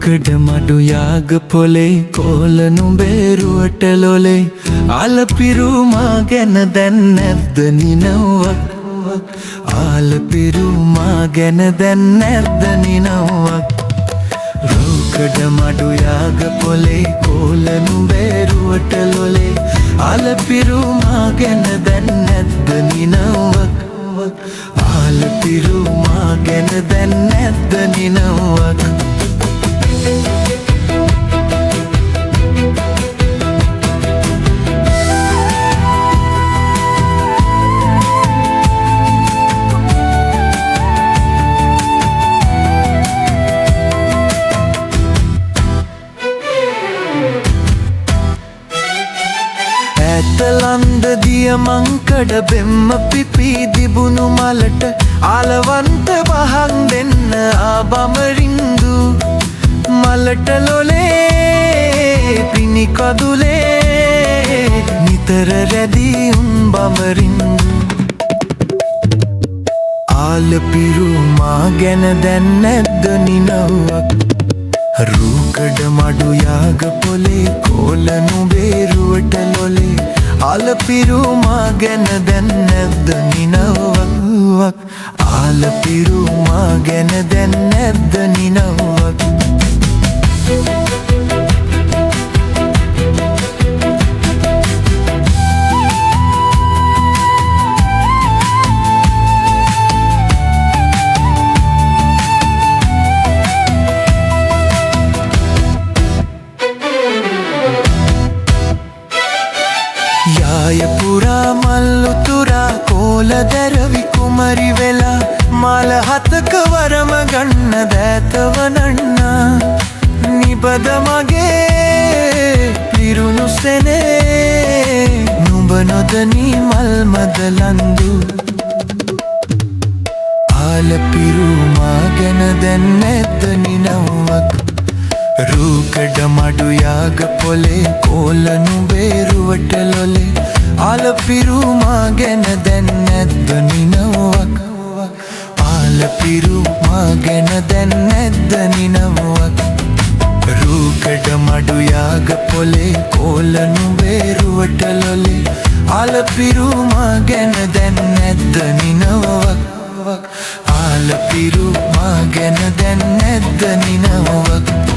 රූකඩ මඩු යාග පොලේ කෝලනු බේරුවට ලොලේ ආලපිරුමා ගැන දැන් නැද්ද නිනවක් ආලපිරුමා ගැන දැන් නැද්ද නිනවක් රූකඩ මඩු යාග පොලේ කෝලනු බේරුවට ලොලේ ආලපිරුමා ගැන දැන් නැද්ද නිනවක් ආලපිරුමා ගැන දැන් නැද්ද නිනවක් ඇතලන්ද දියමංකඩ බෙම්ම පිපී දිබුණු මලට ආලවන්ත වහන් දෙන්න ආබමරින්දු මලට ලොලේ පිණිකදුලේ නිතර රැදී උන් බමරින්දු ආලපිරුමා ගැන දැන් නැද්ද නිනවක් රූකඩ මඩු යාග පොලේ කෝලනු බේරුවට ලොලේ ආලපිරුමා ගැන දැන් නැද්ද නිනවක් ආලපිරුමා ගැන දැන් නැද්ද නිනවක් යායපුරා මල්ලුතුරා කෝල දැරවි කුමරි වෙලා මාල හතක වරම ගන්න දෑතවනන්නා නිබද මගේ පිරුණු සෙනේ නුඹ නොදනී මල්මදලන්දු ආලපිරුමා ගැන දැන් නැද්ද නිනවක් රූකඩ මඩු යාග පොලේ කෝලනු බේරුවට ලොලේ ආලපිරුමා ගැන දැන් නැද්ද නිනවක් ආලපිරුමා ගැන දැන් නැද්ද නිනවක් රූකඩ මඩු යාග පොලේ කෝලනු බේරුවට ලොලේ ආලපිරුමා ගැන දැන් නැද්ද නිනවක් ආලපිරුමා ගැන දැන් නැද්ද නිනවක්